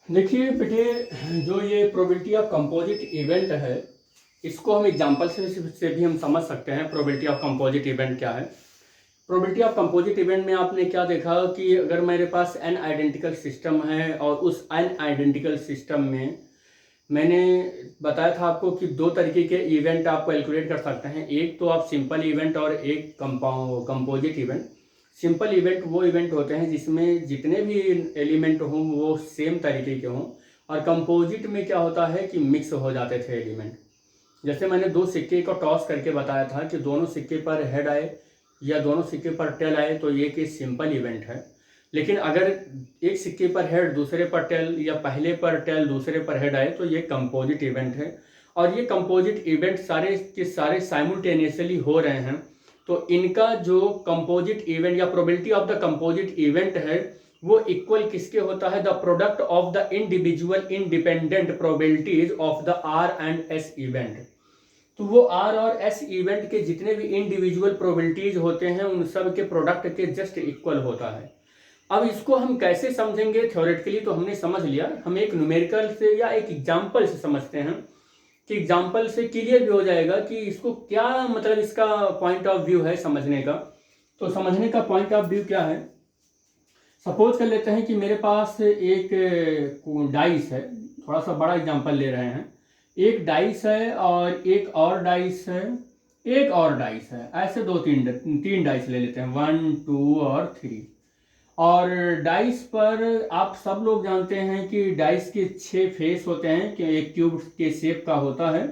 देखिए बेटे, जो ये प्रोबेबिलिटी ऑफ कंपोजिट इवेंट है, इसको हम एग्जांपल से भी हम समझ सकते हैं प्रोबेबिलिटी ऑफ कंपोजिट इवेंट क्या है। प्रोबेबिलिटी ऑफ कंपोजिट इवेंट में आपने क्या देखा कि अगर मेरे पास एन आइडेंटिकल सिस्टम है और उस एन आइडेंटिकल सिस्टम में मैंने बताया था आपको कि दो तरीके के इवेंट आप कैलकुलेट कर सकते हैं। एक तो आप सिंपल इवेंट और एक कंपोजिट इवेंट। सिंपल इवेंट वो इवेंट होते हैं जिसमें जितने भी एलिमेंट हों वो सेम तरीके के हों, और कंपोजिट में क्या होता है कि मिक्स हो जाते थे एलिमेंट। जैसे मैंने दो सिक्के को टॉस करके बताया था कि दोनों सिक्के पर हेड आए या दोनों सिक्के पर टेल आए तो ये एक सिंपल इवेंट है। लेकिन अगर एक सिक्के पर हेड दूसरे पर टेल या पहले पर टेल दूसरे पर हेड आए तो ये कंपोजिट इवेंट है। और ये कंपोजिट इवेंट सारे के सारे साइमल्टेनियसली हो रहे हैं, तो इनका जो कंपोजिट इवेंट या probability of the composite event है वो इक्वल किसके होता है, the product of the individual independent probabilities of the R and S event. तो वो आर और एस इवेंट के जितने भी इंडिविजुअल प्रोबेबिलिटीज होते हैं उन सब के प्रोडक्ट के जस्ट इक्वल होता है। अब इसको हम कैसे समझेंगे थ्योरेटिकली तो हमने समझ लिया, हम एक न्यूमेरिकल से या एक एग्जाम्पल से समझते हैं कि एग्जाम्पल से क्लियर भी हो जाएगा कि इसको क्या मतलब इसका पॉइंट ऑफ व्यू है समझने का। तो समझने का पॉइंट ऑफ व्यू क्या है, सपोज कर लेते हैं कि मेरे पास एक डाइस है, थोड़ा सा बड़ा एग्जाम्पल ले रहे हैं। एक डाइस है और एक और डाइस है, एक और डाइस है, ऐसे दो तीन डाइस ले लेते हैं, 1 2 और 3। और डाइस पर आप सब लोग जानते हैं कि डाइस के 6 फेस होते हैं कि एक क्यूब के शेप का होता है।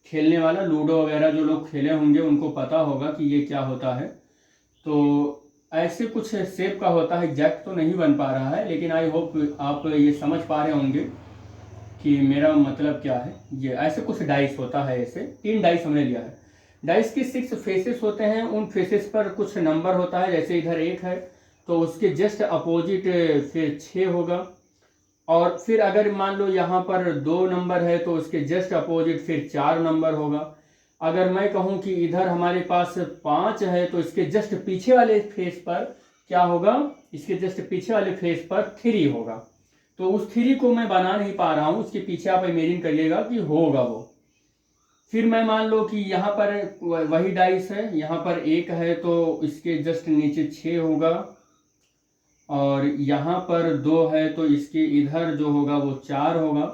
खेलने वाला लूडो वगैरह जो लोग खेले होंगे उनको पता होगा कि ये क्या होता है। तो ऐसे कुछ शेप का होता है, एग्जैक्ट तो नहीं बन पा रहा है लेकिन आई होप आप ये समझ पा रहे होंगे कि मेरा मतलब क्या है। ये ऐसे कुछ डाइस होता है, ऐसे 3 डाइस हमने लिया है। डाइस के 6 फेसेस होते हैं, उन फेसेस पर कुछ नंबर होता है, जैसे इधर 1 है तो उसके जस्ट अपोजिट फिर 6 होगा। और फिर अगर मान लो यहाँ पर 2 नंबर है तो उसके जस्ट अपोजिट फिर 4 नंबर होगा। अगर मैं कहूँ कि इधर हमारे पास 5 है तो इसके जस्ट पीछे वाले फेस पर क्या होगा, इसके जस्ट पीछे वाले फेस पर 3 होगा। तो उस 3 को मैं बना नहीं पा रहा हूँ, उसके पीछे आप इमेजिन करिएगा कि होगा वो। फिर मैं मान लो कि यहाँ पर वही डाइस है, यहाँ पर 1 है तो इसके जस्ट नीचे 6 होगा, और यहाँ पर 2 है तो इसके इधर जो होगा वो 4 होगा,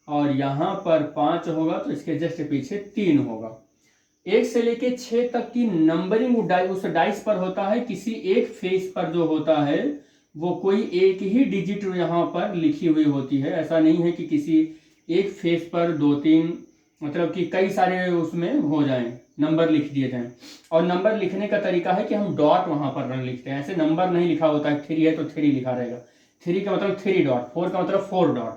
और यहाँ पर 5 होगा तो इसके जस्ट पीछे 3 होगा। 1 से लेके 6 तक की नंबरिंग उस डाइस पर होता है, किसी एक फेस पर जो होता है वो कोई एक ही डिजिट यहाँ पर लिखी हुई होती है। ऐसा नहीं है कि किसी एक फेस पर 2 3 मतलब कि कई सारे उसमें हो जाएं, नंबर लिख दिए जाएं। और नंबर लिखने का तरीका है कि हम डॉट वहां पर रन लिखते हैं, ऐसे नंबर नहीं लिखा होता है। 3 है तो 3 लिखा रहेगा, 3 का मतलब 3 डॉट, 4 का मतलब 4 डॉट,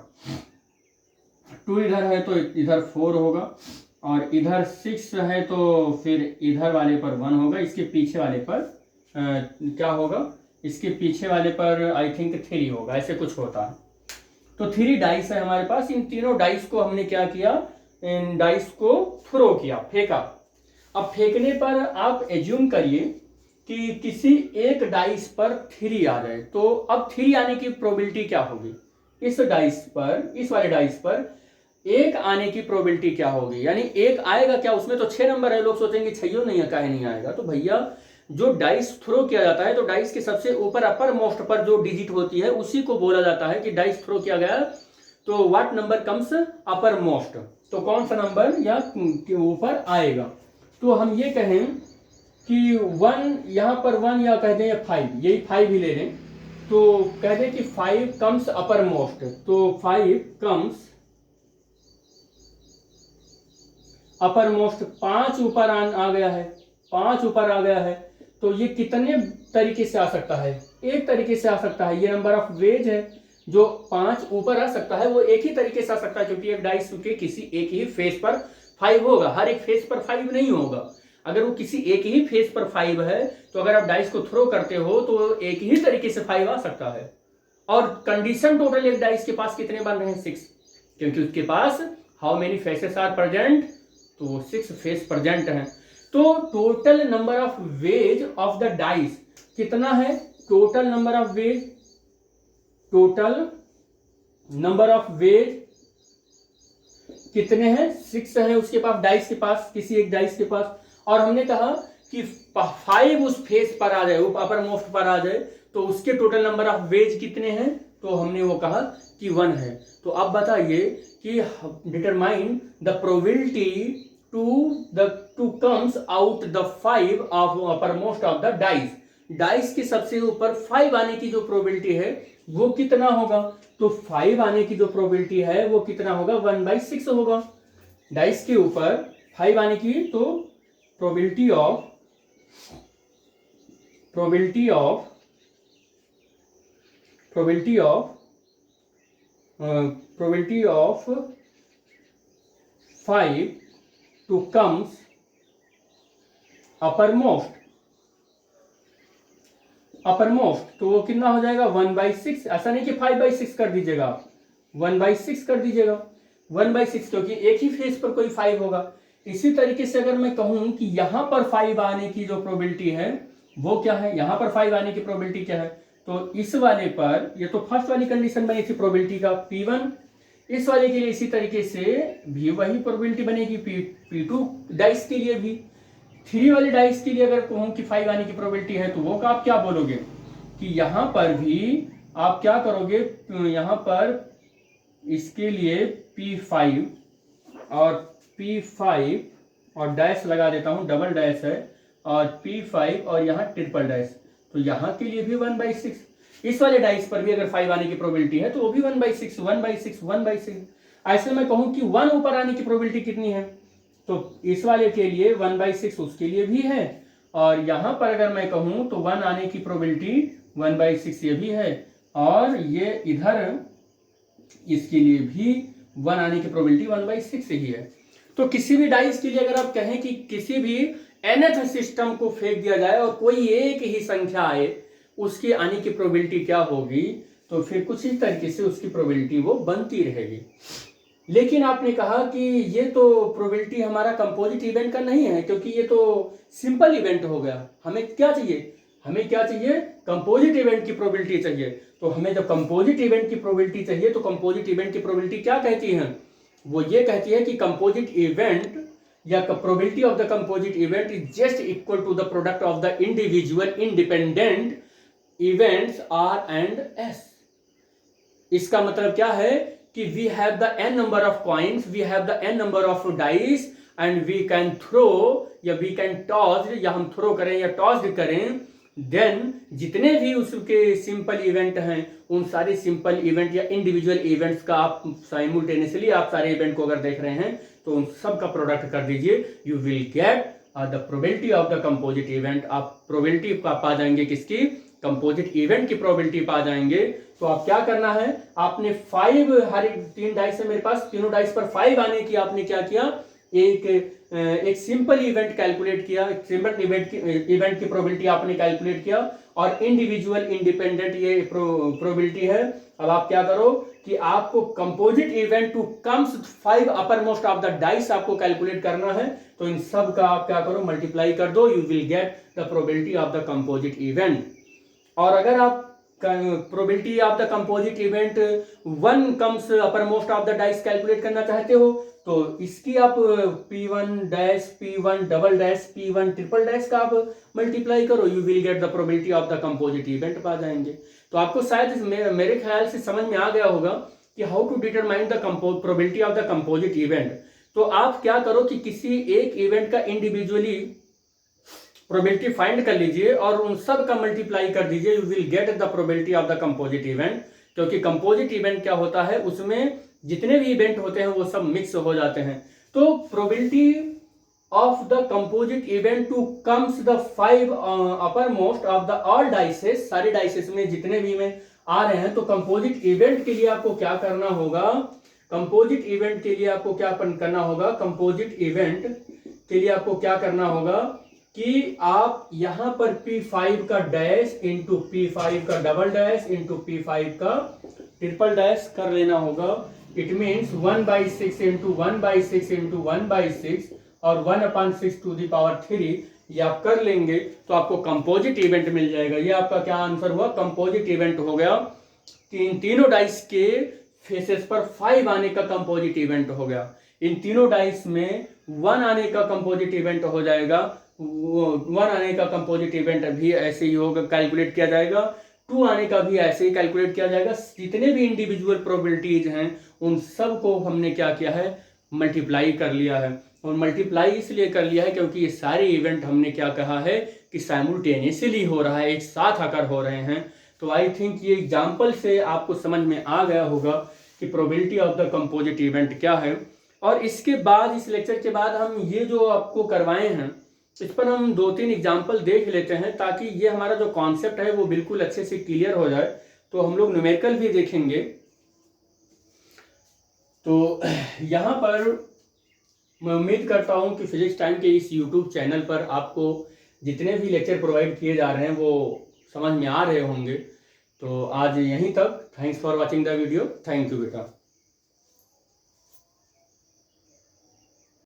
2 इधर है तो इधर 4 होगा, और इधर 6 है तो फिर इधर वाले पर 1 होगा, इसके पीछे वाले पर क्या होगा, इसके पीछे वाले पर आई थिंक 3 होगा, ऐसे कुछ होता है। तो 3 डाइस है हमारे पास, इन तीनों डाइस को हमने क्या किया, इन डाइस को थ्रो किया, फेंका। अब फेंकने पर आप एज्यूम करिए कि किसी एक डाइस पर 3 आ जाए, तो अब 3 आने की प्रोबेबिलिटी क्या होगी, इस डाइस पर, इस वाले डाइस पर 1 आने की प्रोबेबिलिटी क्या होगी, यानी 1 आएगा क्या, उसमें तो 6 नंबर है। लोग सोचेंगे 6 नहीं है, काहे नहीं आएगा। तो भैया जो डाइस थ्रो किया जाता है तो डाइस के सबसे ऊपर अपर मोस्ट पर जो डिजिट होती है उसी को बोला जाता है कि डाइस थ्रो किया गया, तो what number comes uppermost, तो कौन सा नंबर या के ऊपर आएगा। तो हम ये कहें कि 1 यहाँ पर 1 या कह दें 5, यही 5 ही ले लें, तो कह दें कि 5 कम्स अपर मोस्ट, तो 5 कम्स अपर मोस्ट, 5 ऊपर आ गया है, 5 ऊपर आ गया है। तो ये कितने तरीके से आ सकता है, एक तरीके से आ सकता है। ये नंबर ऑफ वेज है, जो 5 ऊपर आ सकता है वो एक ही तरीके से आ सकता है, क्योंकि एक डाइस के किसी एक ही फेस पर 5 होगा, हर एक फेस पर 5 नहीं होगा। अगर वो किसी एक ही फेस पर 5 है तो अगर आप डाइस को थ्रो करते हो तो एक ही तरीके से 5 आ सकता है। और कंडीशन टोटल एक डाइस के पास कितने बन रहे हैं, 6, क्योंकि उसके पास how many faces are present, तो 6 फेस प्रेजेंट हैं। तो total number of ways of the dice कितना है, total number of ways, total number of ways कितने हैं, 6 है उसके पास, डाइस के पास, किसी एक डाइस के पास। और हमने कहा कि 5 उस फेस पर आ जाए, अपर मोस्ट पर आ जाए, तो उसके टोटल नंबर ऑफ वेज कितने हैं, तो हमने वो कहा कि 1 है। तो अब बताइए कि determine the probability to comes out the 5 of uppermost of the dice. Dice के सबसे ऊपर 5 आने की जो प्रोबेबिलिटी है वो कितना होगा, तो 5 आने की जो प्रोबेबिलिटी है वो कितना होगा, 1/6 होगा। डाइस के ऊपर 5 आने की तो probability of 5 to comes uppermost, तो वो कितना हो जाएगा, 1/6। ऐसा नहीं कि 5/6 कर दीजिएगा, 1/6 कर दीजिएगा, 1/6, क्योंकि एक ही फेस पर कोई 5 होगा। इसी तरीके से अगर मैं कहूं कि यहां पर 5 आने की जो प्रोबेबिलिटी है वो क्या है, यहां पर 5 आने की प्रोबेबिलिटी क्या है, तो इस वाले पर, ये तो फर्स्ट वाली कंडीशन बनी थी प्रोबेबिलिटी का P1, इस वाले के लिए इसी तरीके से भी वही प्रोबेबिलिटी बनेगी P2 डाइस के लिए भी। 3 वाले डाइस के लिए अगर कहूं कि 5 आने की प्रोबेबिलिटी है तो वो आप क्या बोलोगे कि यहां पर भी आप क्या करोगे, यहां पर इसके लिए P5 और डैश लगा देता हूं, डबल डैश है, और P5 और यहाँ ट्रिपल डैश, तो यहाँ के लिए भी 1/6। इस वाले डाइस पर भी अगर 5 आने की प्रोबेबिलिटी है तो वो भी 1/6। ऐसे मैं कहूं कि 1 ऊपर आने की प्रोबेबिलिटी कितनी है, तो इस वाले के लिए 1/6 उसके लिए भी है, और यहां पर अगर मैं कहूं तो 1 आने की प्रोबेबिलिटी 1/6 ये भी है, और ये इधर इसके लिए भी 1 आने की प्रोबेबिलिटी 1/6 ही है। तो किसी भी डाइस के लिए अगर आप कहें कि किसी भी nth सिस्टम को फेंक दिया जाए और कोई एक ही संख्या आए, उसके आने की प्रोबेबिलिटी क्या होगी, तो फिर कुछ इस तरीके से उसकी प्रोबेबिलिटी वो बनती रहेगी। लेकिन आपने कहा कि ये तो प्रोबेबिलिटी हमारा कंपोजिट इवेंट का नहीं है, क्योंकि ये तो सिंपल इवेंट हो गया, हमें क्या चाहिए, कंपोजिट इवेंट की प्रोबेबिलिटी चाहिए। तो हमें जब कंपोजिट इवेंट की प्रोबेबिलिटी चाहिए तो कंपोजिट इवेंट की प्रोबेबिलिटी क्या कहती है, वो ये कहती है कि कंपोजिट इवेंट या probability of the composite event is just equal to the product of the individual independent events R and S। इसका मतलब क्या है कि we have the n number of coins, we have the n number of dice, and we can throw या we can toss, या हम throw करें या टॉस करें, देन जितने भी उसके सिंपल इवेंट हैं उन सारे सिंपल इवेंट या इंडिविजुअल इवेंट्स का आप साइमल्टेनियसली आप सारे इवेंट को अगर देख रहे हैं तो उन सब का प्रोडक्ट कर दीजिए, you will get the probability of the composite event. आप प्रोबेबिलिटी पा जाएंगे किसकी, कंपोजिट इवेंट की प्रोबेबिलिटी पा जाएंगे। तो आप क्या करना है, आपने 5 हर एक 3 डाइस है मेरे पास, तीनों डाइस पर 5 आने की आपने क्या किया, एक सिंपल इवेंट कैलकुलेट किया, एक सिंपल इवेंट की प्रोबेबिलिटी आपने कैलकुलेट किया, और इंडिविजुअल इंडिपेंडेंट ये प्रोबेबिलिटी है। अब आप क्या करो कि आपको composite event to comes 5 uppermost of the dice आपको कैलकुलेट करना है, तो इन सब का आप क्या करो, मल्टीप्लाई कर दो, you will get the probability of the composite event. और अगर आप probability of the composite event 1 comes uppermost of the dice calculate करना चाहते हो तो इसकी आप P1 dash, P1 double dash, P1 triple dash का आप मल्टीप्लाई करो, you will get the probability of the composite event पा जाएंगे। तो आपको शायद मेरे ख्याल से समझ में आ गया होगा कि how to determine the probability of the composite event. तो आप क्या करो कि किसी एक इवेंट का इंडिविजुअली प्रोबेबिलिटी फाइंड कर लीजिए और उन सब का मल्टीप्लाई कर दीजिए, you will get the probability of the composite event. क्योंकि कंपोजिट इवेंट क्या होता है, उसमें जितने भी इवेंट होते हैं वो सब मिक्स हो जाते हैं। तो probability of the composite event to comes the 5 uppermost of the all dices, सारे डाइसेस में जितने भी में आ रहे हैं, तो कंपोजिट इवेंट के लिए आपको क्या करना होगा, कंपोजिट इवेंट के लिए आपको क्या करना होगा, कंपोजिट इवेंट के लिए आपको क्या करना होगा कि आप यहां पर P5 का डैश इंटू P5 का डबल डैश इंटू P5 का ट्रिपल डैश कर लेना होगा। इट मीन्स 1/6 इंटू 1/6 इंटू 1/6 और 1/6 टू द पावर 3, ये आप कर लेंगे तो आपको कंपोजिट इवेंट मिल जाएगा। ये आपका क्या आंसर हुआ, कंपोजिट इवेंट हो गया। तीनों डाइस के फेसेस पर 5 आने का कंपोजिट इवेंट हो गया। इन तीनों डाइस में 1 आने का कंपोजिट इवेंट हो जाएगा, 1 आने का कंपोजिट इवेंट भी ऐसे ही होगा, कैलकुलेट किया जाएगा। 2 आने का भी ऐसे ही कैलकुलेट किया जाएगा। जितने भी इंडिविजुअल प्रोबेबिलिटीज हैं उन सब को हमने क्या किया है, मल्टीप्लाई कर लिया है। और मल्टीप्लाई इसलिए कर लिया है क्योंकि ये सारे इवेंट हमने क्या कहा है कि साइमल्टेनियसली हो रहा है, एक साथ आकर हो रहे हैं। तो आई थिंक ये एग्जाम्पल से आपको समझ में आ गया होगा कि probability of the composite event क्या है। और इसके बाद, इस लेक्चर के बाद हम ये जो आपको करवाए हैं इस पर हम 2-3 एग्जाम्पल देख लेते हैं ताकि ये हमारा जो कॉन्सेप्ट है वो बिल्कुल अच्छे से क्लियर हो जाए। तो हम लोग न्यूमेरिकल भी देखेंगे। तो यहाँ पर मैं उम्मीद करता हूँ कि फिजिक्स टाइम के इस यूट्यूब चैनल पर आपको जितने भी लेक्चर प्रोवाइड किए जा रहे हैं वो समझ में आ रहे होंगे। तो आज यहीं तक। Thanks for watching the video. Thank you बेटा।